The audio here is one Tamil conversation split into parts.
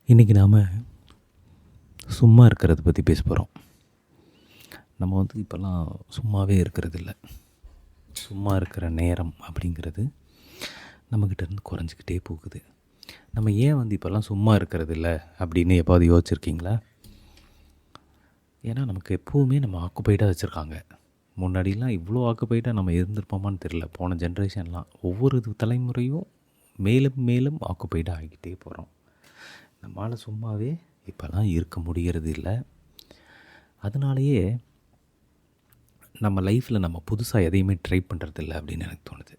இன்றைக்கி நாம் சும்மா இருக்கிறத பற்றி பேச போகிறோம். நம்ம இப்போல்லாம் சும்மாவே இருக்கிறதில்ல. சும்மா இருக்கிற நேரம் அப்படிங்கிறது நம்மக்கிட்டேருந்து குறைஞ்சிக்கிட்டே போகுது. நம்ம ஏன் இப்போல்லாம் சும்மா இருக்கிறதில்ல அப்படின்னு எப்போது யோசிச்சிருக்கீங்களா? ஏன்னா நமக்கு எப்போவுமே நம்ம ஆக்குப்பைடாக வச்சுருக்காங்க. முன்னாடிலாம் இவ்வளோ ஆக்குப்பைடாக நம்ம இருந்திருப்போமான்னு தெரியல. போன ஜென்ரேஷன்லாம் ஒவ்வொரு தலைமுறையும் மேலும் மேலும் ஆக்குப்பைடாக ஆகிக்கிட்டே போகிறோம். நம்மளால் சும்மாவே இப்போல்லாம் இருக்க முடிகிறது இல்லை. அதனாலேயே நம்ம லைஃப்பில் நம்ம புதுசாக எதையுமே ட்ரை பண்ணுறதில்ல அப்படின்னு எனக்கு தோணுது.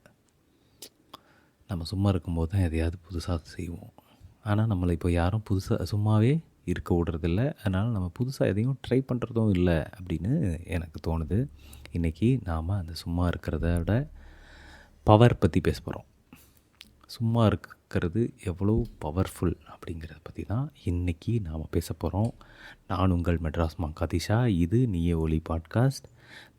நம்ம சும்மா இருக்கும்போது தான் எதையாவது புதுசாக செய்வோம். ஆனால் நம்மளை இப்போ யாரும் புதுசாக சும்மாவே இருக்க விடுறதில்ல. அதனால் நம்ம புதுசாக எதையும் ட்ரை பண்ணுறதும் இல்லை அப்படின்னு எனக்கு தோணுது. இன்றைக்கி நாம் அந்த சும்மா இருக்கிறத விட பவர் பற்றி பேச போகிறோம். சும்மா இருக்கிறது எவ்வளோ பவர்ஃபுல் அப்படிங்கிறத பற்றி தான் இன்றைக்கி நாம் பேச போகிறோம். நான் உங்கள் மெட்ராஸ் கதிஷா. இது நீயே ஒலி பாட்காஸ்ட்.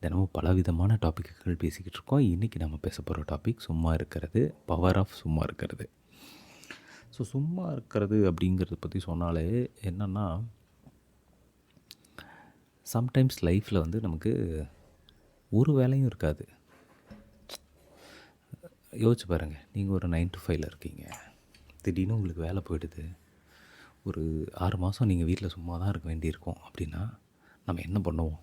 தினமும் பலவிதமான டாப்பிக்குகள் பேசிக்கிட்டு இருக்கோம். இன்றைக்கி நம்ம பேச போகிற டாபிக் சும்மா இருக்கிறது, பவர் ஆஃப் சும்மா இருக்கிறது. ஸோ சும்மா இருக்கிறது அப்படிங்கிறத பற்றி சொன்னாலே என்னென்னா, சம்டைம்ஸ் லைஃப்பில் நமக்கு ஒரு வேலையும் இருக்காது. யோசிச்சு பாருங்கள், நீங்கள் ஒரு 9 to 5 இருக்கீங்க. திடீர்னு உங்களுக்கு வேலை போயிடுது. ஒரு 6 மாதம் நீங்கள் வீட்டில் சும்மா தான் இருக்க வேண்டியிருக்கோம். அப்படின்னா நம்ம என்ன பண்ணுவோம்?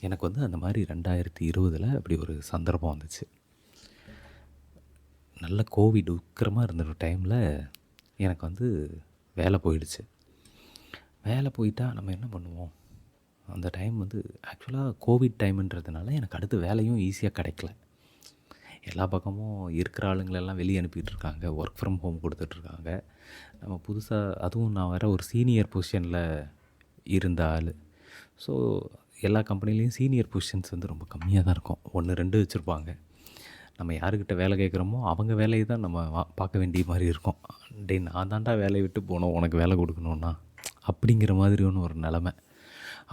எனக்கு அந்த மாதிரி 2020 அப்படி ஒரு சந்தர்ப்பம் வந்துச்சு. நல்ல கோவிட் உக்கிரமாக இருந்த ஒரு டைமில் எனக்கு வேலை போயிடுச்சு. வேலை போயிட்டால் நம்ம என்ன பண்ணுவோம்? அந்த டைம் ஆக்சுவலாக கோவிட் டைமுன்றதுனால எனக்கு அடுத்து வேலையும் ஈஸியாக கிடைக்கல. எல்லா பக்கமும் இருக்கிற ஆளுங்களெல்லாம் வெளியே அனுப்பிட்டுருக்காங்க. ஒர்க் ஃப்ரம் ஹோம் கொடுத்துட்ருக்காங்க. நம்ம புதுசாக, அதுவும் நான் வேறு ஒரு சீனியர் பொசிஷனில் இருந்த ஆள். ஸோ எல்லா கம்பெனிலையும் சீனியர் பொசிஷன்ஸ் ரொம்ப கம்மியாக தான் இருக்கும். 1, 2 வச்சுருப்பாங்க. நம்ம யாருக்கிட்ட வேலை கேட்குறோமோ அவங்க வேலையை தான் நம்ம பார்க்க வேண்டிய மாதிரி இருக்கும். நான் தாண்டா வேலையை விட்டு போனோம் உனக்கு வேலை கொடுக்கணுன்னா அப்படிங்கிற மாதிரி ஒரு நிலமை.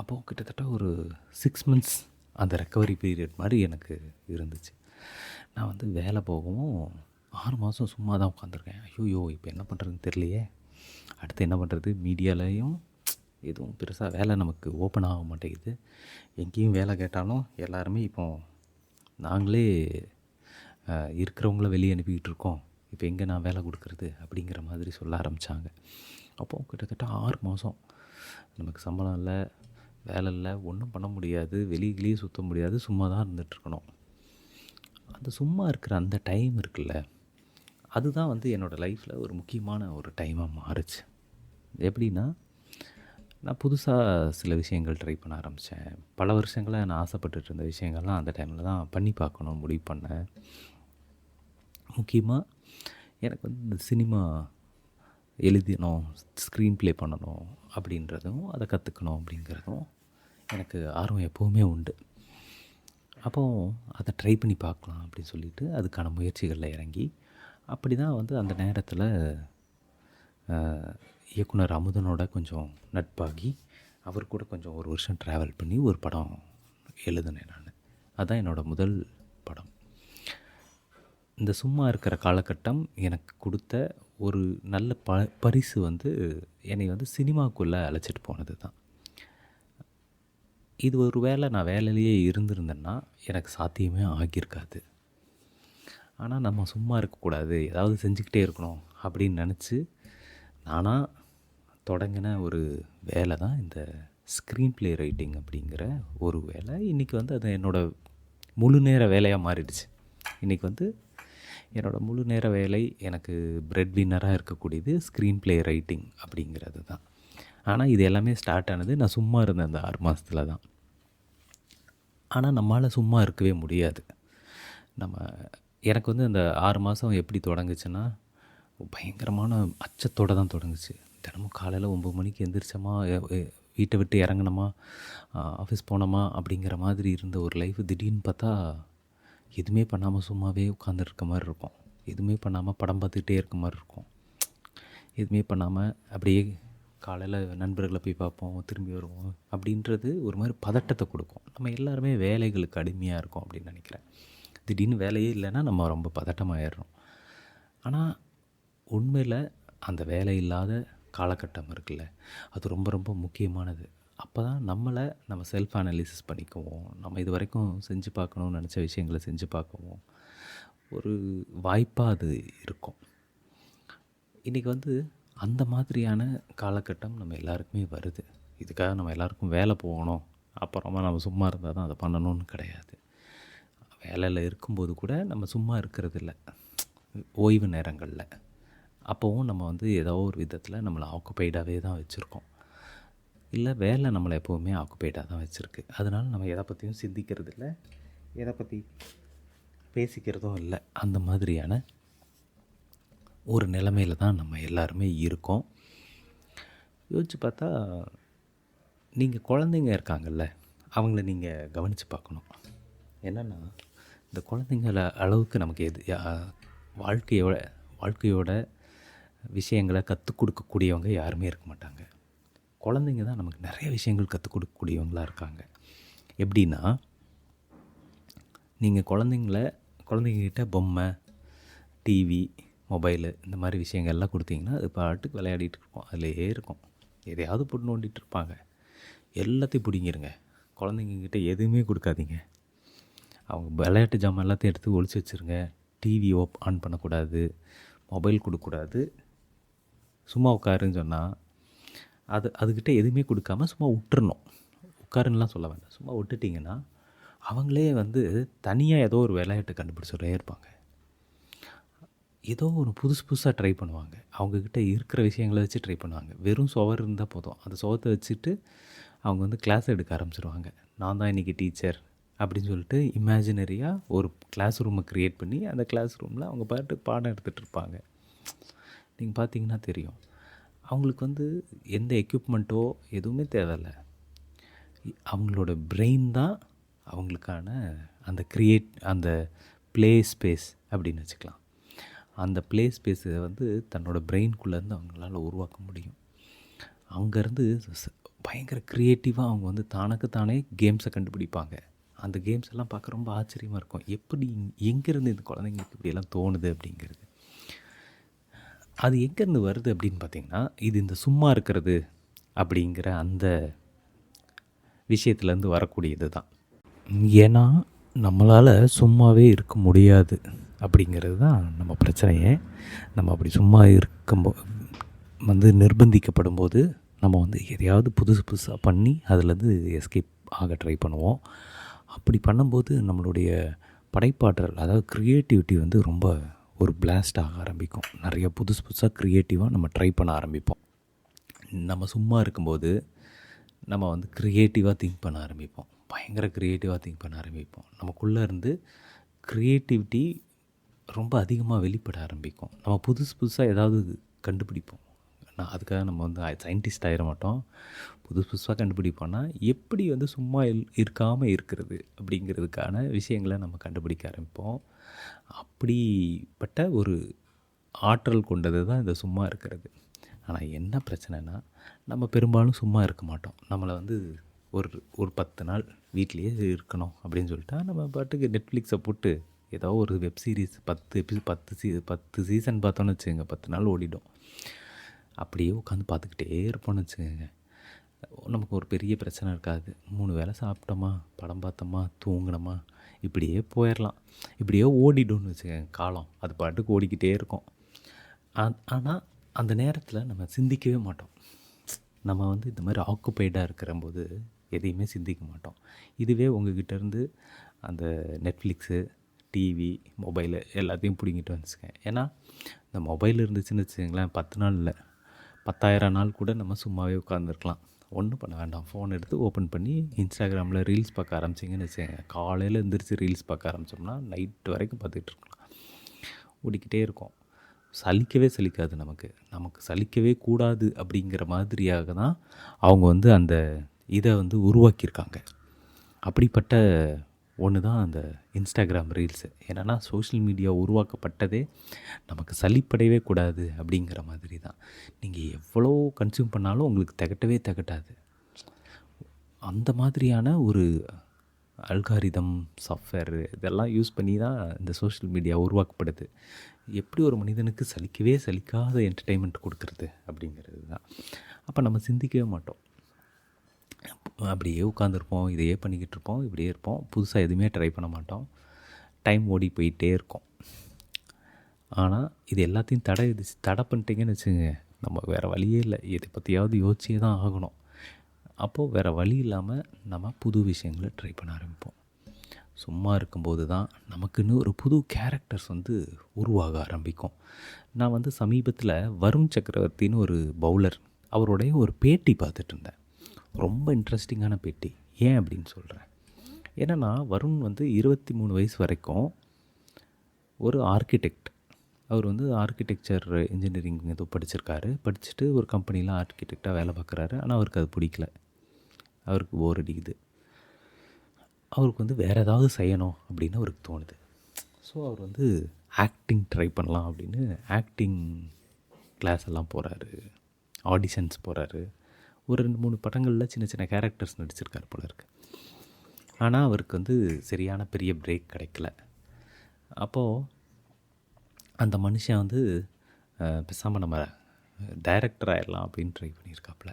அப்போது கிட்டத்தட்ட ஒரு 6 months அந்த ரெக்கவரி பீரியட் மாதிரி எனக்கு இருந்துச்சு. நான் வேலை போகவும் 6 மாதம் சும்மா தான் உட்காந்துருக்கேன். ஐயோ இப்போ என்ன பண்ணுறதுன்னு தெரியலையே, அடுத்து என்ன பண்ணுறது? மீடியாலையும் எதுவும் பெருசாக வேலை நமக்கு ஓப்பன் ஆக மாட்டேங்குது. எங்கேயும் வேலை கேட்டாலும் எல்லாருமே இப்போ நாங்களே இருக்கிறவங்கள வெளியே அனுப்பிக்கிட்டு இருக்கோம், இப்போ எங்கே நான் வேலை கொடுக்குறது அப்படிங்கிற மாதிரி சொல்ல ஆரம்பித்தாங்க. அப்போது கிட்டத்தட்ட 6 மாதம் நமக்கு சம்பளம் இல்லை, வேலை இல்லை, ஒன்றும் பண்ண முடியாது, வெளியிலேயே சுற்ற முடியாது, சும்மா தான் இருந்துகிட்ருக்கணும். அந்த சும்மா இருக்கிற அந்த டைம் இருக்குல்ல, அதுதான் என்னோடய லைஃப்பில் ஒரு முக்கியமான ஒரு டைமாக மாறுச்சு. எப்படின்னா, நான் புதுசாக சில விஷயங்கள் ட்ரை பண்ண ஆரம்பித்தேன். பல வருஷங்களாக நான் ஆசைப்பட்டுட்டு இருந்த விஷயங்கள்லாம் அந்த டைமில் தான் பண்ணி பார்க்கணும் முடிவு பண்ணேன். முக்கியமாக எனக்கு இந்த சினிமா எழுதணும், ஸ்க்ரீன் ப்ளே பண்ணணும் அப்படின்றதும், அதை கற்றுக்கணும் அப்படிங்கிறதும் எனக்கு ஆர்வம் எப்போவுமே உண்டு. அப்போது அதை ட்ரை பண்ணி பார்க்கலாம் அப்படின்னு சொல்லிட்டு அதுக்கான முயற்சிகளில் இறங்கி, அப்படி தான் அந்த நேரத்தில் இயக்குனர் அமுதனோட கொஞ்சம் நட்பாகி அவர் கூட கொஞ்சம் 1 வருஷம் ட்ராவல் பண்ணி ஒரு படம் எழுதினேன் நான். அதுதான் என்னோடய முதல் படம். இந்த சும்மா இருக்கிற காலகட்டம் எனக்கு கொடுத்த ஒரு நல்ல பரிசு என்னை சினிமாக்குள்ளே அழைச்சிட்டு போனது தான். இது ஒரு வேளை நான் வேலையிலேயே இருந்திருந்தேன்னா எனக்கு சாத்தியமே ஆகியிருக்காது. ஆனால் நம்ம சும்மா இருக்கக்கூடாது, ஏதாவது செஞ்சுக்கிட்டே இருக்கணும் அப்படின்னு நினச்சி நானாக தொடங்கின ஒரு வேலை தான் இந்த ஸ்க்ரீன் ப்ளே ரைட்டிங் அப்படிங்கிற ஒரு வேலை. இன்றைக்கி அது என்னோடய முழு நேர வேலையாக மாறிடுச்சு. இன்றைக்கி என்னோடய முழு நேர வேலை, எனக்கு பிரெட் வின்னராக இருக்கக்கூடியது ஸ்க்ரீன் ப்ளே ரைட்டிங் அப்படிங்கிறது தான். ஆனால் இது எல்லாமே ஸ்டார்ட் ஆனது நான் சும்மா இருந்தேன் அந்த 6 மாதத்தில் தான். ஆனால் நம்மளால் சும்மா இருக்கவே முடியாது. எனக்கு அந்த 6 மாதம் எப்படி தொடங்குச்சுன்னா, பயங்கரமான அச்சத்தோடு தான் தொடங்குச்சு. தினமும் காலையில் 9 மணிக்கு எழுந்திரிச்சோமா, வீட்டை விட்டு இறங்கினோமா, ஆஃபீஸ் போனோமா அப்படிங்கிற மாதிரி இருந்த ஒரு லைஃப் திடீர்னு பார்த்தா எதுவுமே பண்ணாமல் சும்மாவே உட்காந்துருக்க மாதிரி இருக்கும். எதுவுமே பண்ணாமல் படம் பார்த்துக்கிட்டே இருக்க மாதிரி இருக்கும். எதுவுமே பண்ணாமல் அப்படியே காலையில் நண்பர்களை போய் பார்ப்போம், திரும்பி வருவோம் அப்படின்றது ஒரு மாதிரி பதட்டத்தை கொடுக்கும். நம்ம எல்லாருமே வேலைகளுக்கு அடிமையாக இருக்கோம் அப்படின்னு நினைக்கிறேன். திடீர்னு வேலையே இல்லைன்னா நம்ம ரொம்ப பதட்டமாகிடுறோம். ஆனால் உண்மையில் அந்த வேலை இல்லாத காலகட்டம் இருக்குல்ல, அது ரொம்ப ரொம்ப முக்கியமானது. அப்போ தான் நம்ம செல்ஃப் அனலைசிஸ் பண்ணிக்குவோம். நம்ம இது வரைக்கும் செஞ்சு பார்க்கணும்னு நினச்ச விஷயங்கள செஞ்சு பார்க்கவும் ஒரு வாய்ப்பாக அது இருக்கும். இன்றைக்கி வந்து அந்த மாதிரியான காலகட்டம் நம்ம எல்லாருக்குமே வருது. இதுக்காக நம்ம எல்லாருக்கும் வேலை போகணும், அப்புறமா நம்ம சும்மா இருந்தால் தான் அதை பண்ணணும்னு கிடையாது. வேலையில் இருக்கும்போது கூட நம்ம சும்மா இருக்கிறதில்ல, ஓய்வு நேரங்களில். அப்போவும் நம்ம வந்து ஏதோ ஒரு விதத்தில் நம்மளை ஆக்குப்பைடாகவே தான் வச்சுருக்கோம். இல்லை, வேலை நம்மளை எப்போவுமே ஆக்குப்பைடாக தான் வச்சுருக்கு. அதனால் நம்ம எதை பற்றியும் சிந்திக்கிறது இல்லை, எதை பற்றி பேசிக்கிறதும் இல்லை. அந்த மாதிரியான ஒரு நிலைமையில் தான் நம்ம எல்லாருமே இருக்கோம். யோசித்து பார்த்தா, நீங்கள் குழந்தைங்க இருக்காங்கல்ல, அவங்கள நீங்கள் கவனித்து பார்க்கணும். என்னென்னா, இந்த குழந்தைங்கள அளவுக்கு நமக்கு வாழ்க்கையோட விஷயங்களை கற்றுக் கொடுக்கக்கூடியவங்க யாருமே இருக்க மாட்டாங்க. குழந்தைங்க தான் நமக்கு நிறைய விஷயங்கள் கற்றுக் கொடுக்கக்கூடியவங்களாக இருக்காங்க. எப்படின்னா, நீங்கள் குழந்தைங்கக்கிட்ட பொம்மை, டிவி, மொபைலு இந்த மாதிரி விஷயங்கள்லாம் கொடுத்தீங்கன்னா அது பாட்டுக்கு விளையாடிட்டு இருக்கும், அதிலேயே இருக்கும். எதையாவது போட்டு நோண்டிகிட்டு இருப்பாங்க. எல்லாத்தையும் பிடிங்கிருங்க. குழந்தைங்கக்கிட்ட எதுவுமே கொடுக்காதீங்க. அவங்க விளையாட்டு ஜாமான் எல்லாத்தையும் எடுத்து ஒழிச்சு வச்சுருங்க. டிவி ஆன் பண்ணக்கூடாது, மொபைல் கொடுக்கக்கூடாது. சும்மா உட்காருன்னு சொன்னால் அதுக்கிட்ட எதுவுமே கொடுக்காம சும்மா விட்டுறணும். உட்காருன்னெலாம் சொல்ல வேண்டாம், சும்மா விட்டுட்டிங்கன்னா அவங்களே வந்து தனியாக ஏதோ ஒரு விளையாட்டு கண்டுபிடிச்சிட்டே இருப்பாங்க. ஏதோ ஒரு புதுசாக ட்ரை பண்ணுவாங்க. அவங்கக்கிட்ட இருக்கிற விஷயங்களை வச்சு ட்ரை பண்ணுவாங்க. வெறும் சுவர் இருந்தால் போதும், அந்த சுவத்தை வச்சுட்டு அவங்க வந்து கிளாஸ் எடுக்க ஆரம்பிச்சிருவாங்க. நான் தான் இன்றைக்கி டீச்சர் அப்படின்னு சொல்லிட்டு இமேஜினரியாக ஒரு கிளாஸ் ரூமை க்ரியேட் பண்ணி அந்த கிளாஸ் ரூமில் அவங்க பாடம் எடுத்துகிட்டு இருப்பாங்க. நீங்கள் பார்த்தீங்கன்னா தெரியும், அவங்களுக்கு வந்து எந்த எக்யூப்மெண்ட்டோ எதுவுமே தேவையில்லை. அவங்களோட பிரெயின் தான் அவங்களுக்கான அந்த ப்ளே ஸ்பேஸ் அப்படின்னு வச்சுக்கலாம். அந்த ப்ளே ஸ்பேஸை வந்து தன்னோட பிரெயின்குள்ளேருந்து அவங்களால உருவாக்க முடியும். அங்கேருந்து பயங்கர க்ரியேட்டிவாக அவங்க வந்து தானே கேம்ஸை கண்டுபிடிப்பாங்க. அந்த கேம்ஸ் எல்லாம் பார்க்க ரொம்ப ஆச்சரியமாக இருக்கும். எப்படி எங்கேருந்து இந்த குழந்தைங்களுக்கு இப்படியெல்லாம் தோணுது அப்படிங்கிறது. அது எங்கேருந்து வருது அப்படின்னு பார்த்திங்கன்னா, இது இந்த சும்மா இருக்கிறது அப்படிங்கிற அந்த விஷயத்துலேருந்து வரக்கூடியது தான். ஏன்னா நம்மளால் சும்மாவே இருக்க முடியாது அப்படிங்கிறது தான் நம்ம பிரச்சனையே. நம்ம அப்படி சும்மா வந்து நிர்பந்திக்கப்படும் போது நம்ம வந்து எதையாவது புதுசாக பண்ணி அதிலேருந்து எஸ்கேப் ஆக ட்ரை பண்ணுவோம். அப்படி பண்ணும்போது நம்மளுடைய படைப்பாற்றல், அதாவது க்ரியேட்டிவிட்டி வந்து ரொம்ப ஒரு பிளாஸ்ட் ஆக ஆரம்பிக்கும். நிறைய புதுசாக க்ரியேட்டிவாக நம்ம ட்ரை பண்ண ஆரம்பிப்போம். நம்ம சும்மா இருக்கும்போது நம்ம வந்து க்ரியேட்டிவாக திங்க் பண்ண ஆரம்பிப்போம். பயங்கர க்ரியேட்டிவாக திங்க் பண்ண ஆரம்பிப்போம். நமக்குள்ளே இருந்து க்ரியேட்டிவிட்டி ரொம்ப அதிகமாக வெளிப்பட ஆரம்பிக்கும். நம்ம புதுசாக ஏதாவது கண்டுபிடிப்போம். அதுக்காக நம்ம வந்து சயின்டிஸ்ட் ஆகிட மாட்டோம். புதுசாக கண்டுபிடிப்போன்னா எப்படி வந்து சும்மா இருக்காமல் இருக்கிறது அப்படிங்கிறதுக்கான விஷயங்களை நம்ம கண்டுபிடிக்க ஆரம்பிப்போம். அப்படிப்பட்ட ஒரு ஆற்றல் கொண்டது தான் இந்த சும்மா இருக்கிறது. ஆனால் என்ன பிரச்சனைனா, நம்ம பெரும்பாலும் சும்மா இருக்க மாட்டோம். நம்மளை வந்து ஒரு 10 நாள் வீட்லேயே இருக்கணும் அப்படின்னு சொல்லிட்டா நம்ம பாட்டுக்கு நெட்ஃப்ளிக்ஸை போட்டு ஏதோ ஒரு வெப் சீரிஸ் 10 சீசன் பார்த்தோன்னு வச்சுக்கோங்க, 10 நாள் ஓடிடும். அப்படியே உட்காந்து பார்த்துக்கிட்டே இருப்போம்னு வச்சுக்கோங்க. நமக்கு ஒரு பெரிய பிரச்சனை இருக்காது. 3 வேளை சாப்பிட்டோமா, படம் பார்த்தோமா, தூங்கினோமா, இப்படியே போயிடலாம். இப்படியே ஓடிடும்னு வச்சுக்கோங்க காலம். அது பாட்டுக்கு ஓடிக்கிட்டே இருக்கும். ஆனால் அந்த நேரத்தில் நம்ம சிந்திக்கவே மாட்டோம். நம்ம வந்து இந்த மாதிரி ஆக்குப்பைடாக இருக்கிறம்போது எதையுமே சிந்திக்க மாட்டோம். இதுவே உங்கள்கிட்டேருந்து அந்த நெட்ஃப்ளிக்ஸு, டிவி, மொபைலு எல்லாத்தையும் பிடிங்கிட்டு வந்துச்சுங்க. ஏன்னா இந்த மொபைல் இருந்துச்சுன்னு வச்சுக்கோங்களேன், 10 நாள் இல்லை, 10,000 நாள் கூட நம்ம சும்மாவே உட்காந்துருக்கலாம். ஒன்றும் பண்ண வேண்டாம். ஃபோன் எடுத்து ஓப்பன் பண்ணி இன்ஸ்டாகிராமில் ரீல்ஸ் பார்க்க ஆரம்பிச்சிங்கன்னு வச்சுக்கோங்க. காலையில் எழுந்திரிச்சு ரீல்ஸ் பார்க்க ஆரம்பித்தோம்னா நைட்டு வரைக்கும் பார்த்துக்கிட்டு இருக்கலாம். ஓடிக்கிட்டே இருக்கும். சலிக்காது. நமக்கு சலிக்கவே கூடாது அப்படிங்கிற மாதிரியாக தான் அவங்க வந்து அந்த இதை வந்து உருவாக்கியிருக்காங்க. அப்படிப்பட்ட ஒன்று தான் அந்த இன்ஸ்டாகிராம் ரீல்ஸு. என்னென்னா, சோஷியல் மீடியா உருவாக்கப்பட்டதே நமக்கு சலிப்படையவே கூடாது அப்படிங்கிற மாதிரி தான். நீங்கள் எவ்வளோ கன்சியூம் பண்ணாலும் உங்களுக்கு திகட்டாது. அந்த மாதிரியான ஒரு அல்காரிதம் சாஃப்ட்வேர் இதெல்லாம் யூஸ் பண்ணி தான் இந்த சோஷியல் மீடியா உருவாக்கப்படுது. எப்படி ஒரு மனிதனுக்கு சலிக்கவே சலிக்காத என்டர்டெயின்மெண்ட் கொடுக்கறது அப்படிங்கிறது தான். அப்போ நம்ம சிந்திக்கவே மாட்டோம். அப்படியே உட்காந்துருப்போம், இதையே பண்ணிக்கிட்டு இருப்போம், இப்படியே இருப்போம், புதுசாக எதுவுமே ட்ரை பண்ண மாட்டோம். டைம் ஓடி போயிட்டே இருக்கும். ஆனால் இது எல்லாத்தையும் தடை பண்ணிட்டீங்கன்னு வச்சுங்க, நம்ம வேறு வழியே இல்லை, எதை பற்றியாவது யோசிச்சே தான் ஆகணும். அப்போது வேறு வழி இல்லாமல் நம்ம புது விஷயங்களை ட்ரை பண்ண ஆரம்பிப்போம். சும்மா இருக்கும்போது தான் நமக்குன்னு ஒரு புது கேரக்டர்ஸ் உருவாக ஆரம்பிக்கும். நான் சமீபத்தில் வருண் சக்கரவர்த்தின்னு ஒரு பவுலர், அவருடைய ஒரு பேட்டி பார்த்துட்டு இருந்தேன். ரொம்ப இன்ட்ரெஸ்டிங்கான பேட்டி. ஏன் அப்படின்னு சொல்கிறேன். ஏன்னா வருண் 23 வயசு வரைக்கும் ஒரு ஆர்கிடெக்ட். அவர் ஆர்கிடெக்சர் இன்ஜினியரிங் ஏதோ படிச்சிருக்காரு. படிச்சுட்டு ஒரு கம்பெனியில் ஆர்கிடெக்டாக வேலை பார்க்குறாரு. ஆனால் அவருக்கு அது பிடிக்கல. அவருக்கு போர் அடிக்குது. அவருக்கு வேறு ஏதாவது செய்யணும் அப்படின்னு அவருக்கு தோணுது. ஸோ அவர் ஆக்டிங் ட்ரை பண்ணலாம் அப்படின்னு ஆக்டிங் கிளாஸ் எல்லாம் போகிறாரு, ஆடிஷன்ஸ் போகிறாரு. ஒரு 2-3 படங்களில் சின்ன சின்ன கேரக்டர்ஸ் நடிச்சிருக்கார் போல இருக்குது. ஆனால் அவருக்கு சரியான பெரிய பிரேக் கிடைக்கல. அப்போது அந்த மனுஷன் பேசாமல் நம்ம டைரக்டர் ஆகிடலாம் அப்படின்னு ட்ரை பண்ணியிருக்காப்புல.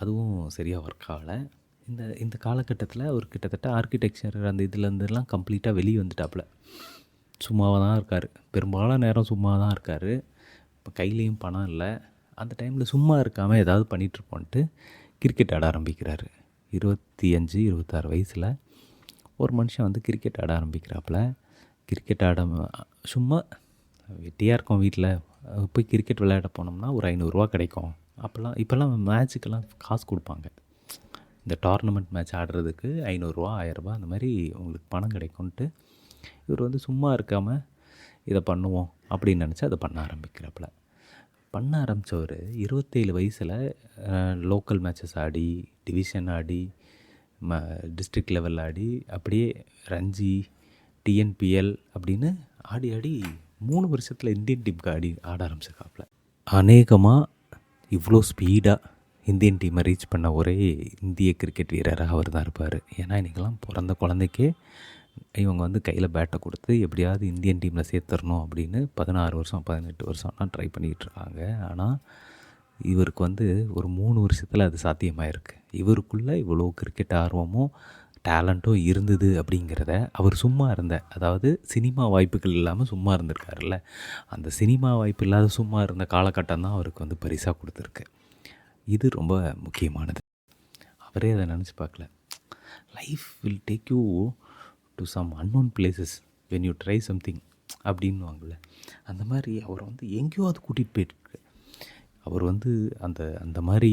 அதுவும் சரியாக ஒர்க் ஆகலை. இந்த காலகட்டத்தில் அவர் கிட்டத்தட்ட ஆர்கிடெக்சர் அந்த இதுலேருந்துலாம் கம்ப்ளீட்டாக வெளியே வந்துட்டாப்புல. சும்மாவாக தான் இருக்கார், பெரும்பாலான நேரம் சும்மா தான் இருக்கார். இப்போ கையிலையும் பணம் இல்லை. அந்த டைமில் சும்மா இருக்காமல் ஏதாவது பண்ணிகிட்ருப்போன்ட்டு கிரிக்கெட் ஆட ஆரம்பிக்கிறாரு. 25-26 வயசில் ஒரு மனுஷன் கிரிக்கெட் ஆட ஆரம்பிக்கிறாப்புல. கிரிக்கெட் ஆட சும்மா வெட்டியாக இருக்கோம் வீட்டில், போய் கிரிக்கெட் விளையாட போனோம்னா ஒரு 500 ரூபா கிடைக்கும். இப்போல்லாம் மேட்ச்சுக்கெல்லாம் காசு கொடுப்பாங்க. இந்த டோர்னமெண்ட் மேட்ச் ஆடுறதுக்கு 500 ரூபா 1000 ரூபா அந்த மாதிரி உங்களுக்கு பணம் கிடைக்கும்ன்ட்டு இவர் சும்மா இருக்காமல் இதை பண்ணுவோம் அப்படின்னு நினச்சி அதை பண்ண ஆரம்பிக்கிறப்பல. பண்ண ஆரம்பித்தவர் 27 வயசில் லோக்கல் மேட்சஸ் ஆடி, டிவிஷன் ஆடி, டிஸ்ட்ரிக்ட் லெவல் ஆடி, அப்படியே ரஞ்சி, டிஎன்பிஎல் அப்படின்னு ஆடி 3 வருஷத்தில் இந்தியன் டீமுக்கு ஆட ஆரம்பிச்சிருக்காப்புல. அநேகமாக இவ்வளோ ஸ்பீடாக இந்தியன் டீமை ரீச் பண்ண ஒரே இந்திய கிரிக்கெட் வீரராக அவர் தான் இருப்பார். ஏன்னா இன்றைக்கெல்லாம் பிறந்த குழந்தைக்கே இவங்க கையில் பேட்டை கொடுத்து எப்படியாவது இந்தியன் டீமில் சேர்த்துடணும் அப்படின்னு 16 வருஷம் 18 வருஷம்லாம் ட்ரை பண்ணிக்கிட்டு இருக்காங்க. ஆனால் இவருக்கு ஒரு 3 வருஷத்தில் அது சாத்தியமாயிருக்கு. இவருக்குள்ளே இவ்வளோ கிரிக்கெட் ஆர்வமும் டேலண்ட்டும் இருந்தது அப்படிங்கிறத அவர் சும்மா அதாவது சினிமா வாய்ப்புகள் இல்லாமல் சும்மா இருந்திருக்காருல்ல, அந்த சினிமா வாய்ப்பு இல்லாத சும்மா இருந்த காலகட்டம் தான் அவருக்கு பரிசாக கொடுத்துருக்கு. இது ரொம்ப முக்கியமானது. அவரே அதை நினச்சி பார்க்கல. Life will take you to some unknown places when you try something அப்படின்வாங்கள்ல, அந்த மாதிரி அவரை எங்கேயோ அது கூட்டிகிட்டு போயிட்டுருக்கு. அவர் அந்த அந்த மாதிரி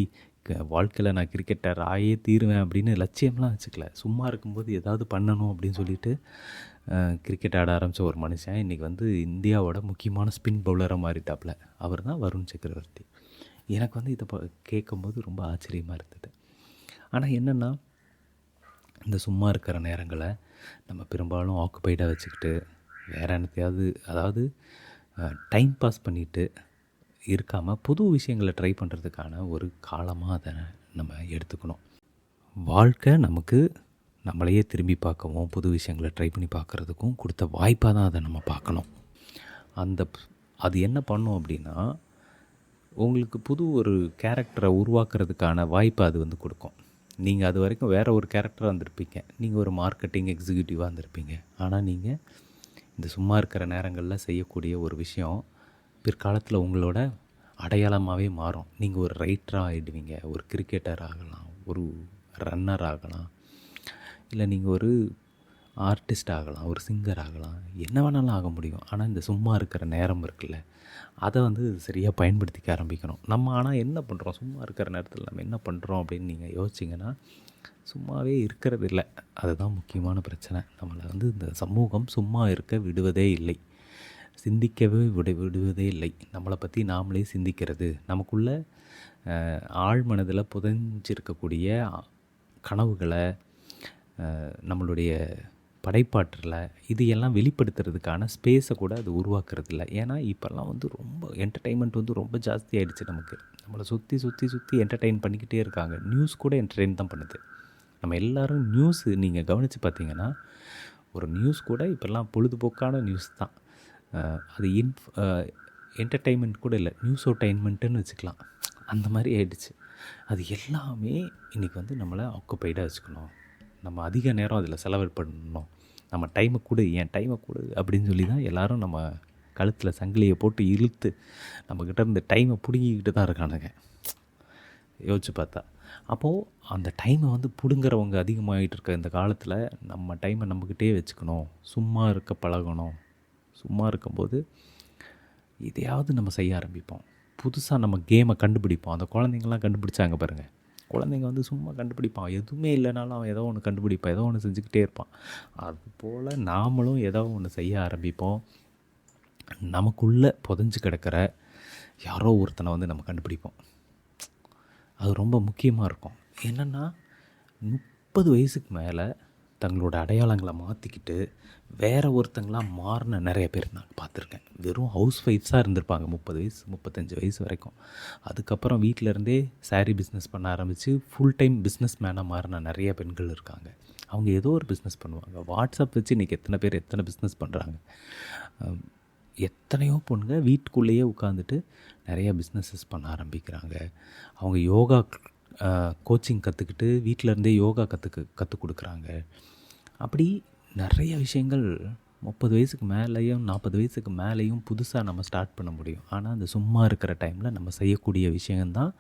வாழ்க்கையில் நான் கிரிக்கெட்டர் ஆயே தீருவேன் அப்படின்னு லட்சியம்லாம் வச்சுக்கல. சும்மா இருக்கும்போது ஏதாவது பண்ணணும் அப்படின்னு சொல்லிட்டு கிரிக்கெட் ஆட ஆரம்பித்த ஒரு மனுஷன் இன்றைக்கி இந்தியாவோட முக்கியமான ஸ்பின் பவுலராக மாறிட்டாப்புல. அவர் தான் வருண் சக்கரவர்த்தி. எனக்கு இதை கேட்கும்போது ரொம்ப ஆச்சரியமாக இருந்தது. ஆனால் என்னென்னா, இந்த சும்மா இருக்கிற நேரங்களை நம்ம பெரும்பாலும் ஆக்குப்பைடாக வச்சுக்கிட்டு வேறு என்னத்தையாவது, அதாவது டைம் பாஸ் பண்ணிவிட்டு இருக்காமல் புது விஷயங்களை ட்ரை பண்ணுறதுக்கான ஒரு காலமாக அதை நம்ம எடுத்துக்கணும். வாழ்க்கை நமக்கு நம்மளையே திரும்பி பார்க்கவும் புது விஷயங்களை ட்ரை பண்ணி பார்க்குறதுக்கும் கொடுத்த வாய்ப்பாக தான் அதை நம்ம பார்க்கணும். அது என்ன பண்ணும் அப்படின்னா, உங்களுக்கு புது ஒரு கேரக்டரை உருவாக்குறதுக்கான வாய்ப்பை அது கொடுக்கும். நீங்கள் அது வரைக்கும் வேறு ஒரு கேரக்டராக இருந்திருப்பீங்க. நீங்கள் ஒரு மார்க்கெட்டிங் எக்ஸிக்யூட்டிவாக இருந்திருப்பீங்க. ஆனால் நீங்கள் இந்த சும்மா இருக்கிற நேரங்களில் செய்யக்கூடிய ஒரு விஷயம் பிற்காலத்தில் உங்களோட அடையாளமாகவே மாறும். நீங்கள் ஒரு ரைட்டராக ஆகிடுவீங்க, ஒரு கிரிக்கெட்டர் ஆகலாம், ஒரு ரன்னர் ஆகலாம், இல்லை நீங்கள் ஒரு ஆர்டிஸ்ட் ஆகலாம், ஒரு சிங்கர் ஆகலாம், என்ன வேணாலும் ஆக முடியும். ஆனால் இந்த சும்மா இருக்கிற நேரம் இருக்குல்ல, அதை சரியாக பயன்படுத்திக்க ஆரம்பிக்கணும். நம்ம ஆனால் என்ன பண்ணுறோம், சும்மா இருக்கிற நேரத்தில் நம்ம என்ன பண்ணுறோம் அப்படின்னு நீங்கள் யோசிச்சிங்கன்னா, சும்மாவே இருக்கிறது இல்லை. அதுதான் முக்கியமான பிரச்சனை. நம்மளை இந்த சமூகம் சும்மா இருக்க விடுவதே இல்லை, சிந்திக்கவே விடுவதே இல்லை. நம்மளை பற்றி நாமளே சிந்திக்கிறது, நமக்குள்ளே ஆழ் மனதில் புதைஞ்சிருக்கக்கூடிய கனவுகளை, நம்மளுடைய படைப்பாற்றலை, இது எல்லாம் வெளிப்படுத்துறதுக்கான ஸ்பேஸை கூட அது உருவாக்குறதில்ல. ஏன்னா இப்போல்லாம் ரொம்ப என்டர்டெயின்மெண்ட் ரொம்ப ஜாஸ்தி ஆகிடுச்சு. நம்மளை சுற்றி என்டர்டெயின் பண்ணிக்கிட்டே இருக்காங்க. நியூஸ் கூட என்டர்டெயின் தான் பண்ணுது. நம்ம எல்லோரும் நியூஸு நீங்கள் கவனித்து பார்த்தீங்கன்னா, ஒரு நியூஸ் கூட இப்போல்லாம் பொழுதுபோக்கான நியூஸ் தான். அது என்டர்டெயின்மெண்ட் கூட இல்லை, நியூஸோடைன்மெண்ட்டுன்னு வச்சுக்கலாம். அந்த மாதிரி ஆயிடுச்சு. அது எல்லாமே இன்றைக்கி வந்து நம்மளை ஆக்குப்பைடாக வச்சுக்கணும், நம்ம அதிக நேரம் அதில் செலவு பண்ணணும், நம்ம டைமை கொடு, என் டைமை கொடு அப்படின்னு சொல்லி தான் எல்லோரும் நம்ம கழுத்தில் சங்கிலியை போட்டு இழுத்து நம்மக்கிட்ட இருந்து டைமை பிடுங்கிக்கிட்டு தான் இருக்கானுங்க. யோசிச்சு பார்த்தா அப்போது அந்த டைமை வந்து பிடுங்குறவங்க அதிகமாகிட்டு இருக்க இந்த காலத்தில் நம்ம டைமை நம்மக்கிட்டே வச்சுக்கணும், சும்மா இருக்க பழகணும். சும்மா இருக்கும்போது இதையாவது நம்ம செய்ய ஆரம்பிப்போம். புதுசாக நம்ம கேமை கண்டுபிடிப்போம். அந்த குழந்தைங்கள்லாம் கண்டுபிடிச்சாங்க பாருங்கள். குழந்தைங்க வந்து சும்மா கண்டுபிடிப்பான், எதுவுமே இல்லைனாலும் அவன் ஏதோ ஒன்று கண்டுபிடிப்பான், ஏதோ ஒன்று செஞ்சுக்கிட்டே இருப்பான். அதுபோல் நாமளும் ஏதோ ஒன்று செய்ய ஆரம்பிப்போம். நமக்குள்ளே புதைஞ்சு கிடக்கிற யாரோ ஒருத்தனை வந்து நம்ம கண்டுபிடிப்போம். அது ரொம்ப முக்கியமாக இருக்கும். என்னென்னா 30 வயசுக்கு மேலே தங்களோட அடையாளங்களை மாற்றிக்கிட்டு வேறு ஒருத்தங்களாம் மாறின நிறைய பேர் நான் பார்த்துருக்கேன். வெறும் ஹவுஸ் ஒய்ஃப்ஸாக இருந்திருப்பாங்க 30 வயசு 35 வயசு வரைக்கும். அதுக்கப்புறம் வீட்டிலருந்தே சாரீ பிஸ்னஸ் பண்ண ஆரம்பித்து ஃபுல் டைம் பிஸ்னஸ் மேனாக மாறின நிறைய பெண்கள் இருக்காங்க. அவங்க ஏதோ ஒரு பிஸ்னஸ் பண்ணுவாங்க. வாட்ஸ்அப் வச்சு இன்றைக்கி எத்தனை பேர் எத்தனை பிஸ்னஸ் பண்ணுறாங்க. எத்தனையோ பொண்ணுங்க வீட்டுக்குள்ளேயே உட்காந்துட்டு நிறைய பிஸ்னஸஸ் பண்ண ஆரம்பிக்கிறாங்க. அவங்க யோகா கோச்சிங் கற்றுக்கிட்டு வீட்டிலருந்தே யோகா கற்றுக் கொடுக்குறாங்க. அப்படி நிறைய விஷயங்கள் 30 வயசுக்கு மேலேயும் 40 வயசுக்கு மேலேயும் புதுசாக நம்ம ஸ்டார்ட் பண்ண முடியும். ஆனால் அந்த சும்மா இருக்கிற டைமில் நம்ம செய்யக்கூடிய விஷயந்தான்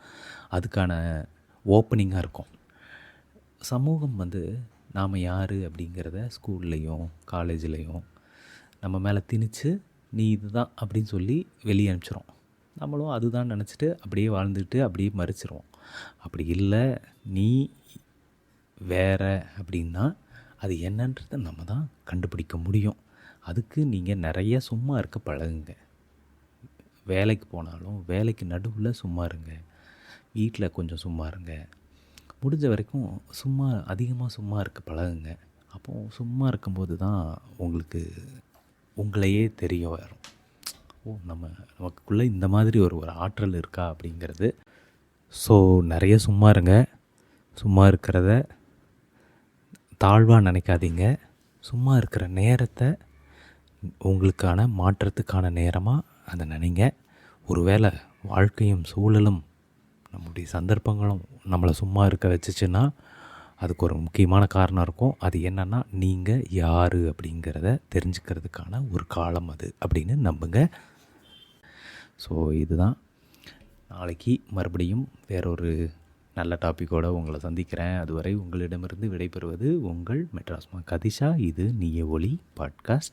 அதுக்கான ஓப்பனிங்காக இருக்கும். சமூகம் வந்து நாம் யார் அப்படிங்கிறத ஸ்கூல்லையும் காலேஜ்லேயும் நம்ம மேலே திணிச்சு நீ இதுதான் அப்படின்னு சொல்லி வெளியே அனுப்பிச்சிரும். நம்மளும் அதுதான் நினச்சிட்டு அப்படியே வாழ்ந்துக்கிட்டு அப்படியே மறிச்சிருவோம். அப்படி இல்லை, நீ வேற அப்படின்னா அது என்னன்றதை நம்ம தான் கண்டுபிடிக்க முடியும். அதுக்கு நீங்கள் நிறைய சும்மா இருக்க பழகுங்க. வேலைக்கு போனாலும் வேலைக்கு நடுவில் சும்மா இருங்க, வீட்டில் கொஞ்சம் சும்மா இருங்க. முடிஞ்ச வரைக்கும் அதிகமாக சும்மா இருக்க பழகுங்க. அப்போது சும்மா இருக்கும்போது தான் உங்களுக்கு உங்களையே தெரிய வரும். நமக்குள்ளே இந்த மாதிரி ஒரு ஆற்றல் இருக்கா அப்படிங்கிறது. ஸோ நிறைய சும்மா இருங்க. சும்மா இருக்கிறத தாழ்வாக நினைக்காதீங்க. சும்மா இருக்கிற நேரத்தை உங்களுக்கான மாற்றத்துக்கான நேரமாக அதை நினைங்க. ஒருவேளை வாழ்க்கையும் சூழலும் நம்முடைய சந்தர்ப்பங்களும் நம்மளை சும்மா இருக்க வச்சுச்சுன்னா அதுக்கு ஒரு முக்கியமான காரணம் இருக்கும். அது என்னென்னா நீங்கள் யார் அப்படிங்கிறத தெரிஞ்சுக்கிறதுக்கான ஒரு காலம் அது அப்படின்னு நம்புங்க. ஸோ இதுதான். நாளைக்கு மறுபடியும் வேறொரு நல்ல டாப்பிக்கோடு உங்களை சந்திக்கிறேன். அதுவரை உங்களிடமிருந்து விடைபெறுவது உங்கள் மெட்ராஸ்மா கதிஷா. இது நீய ஒளி பாட்காஸ்ட்.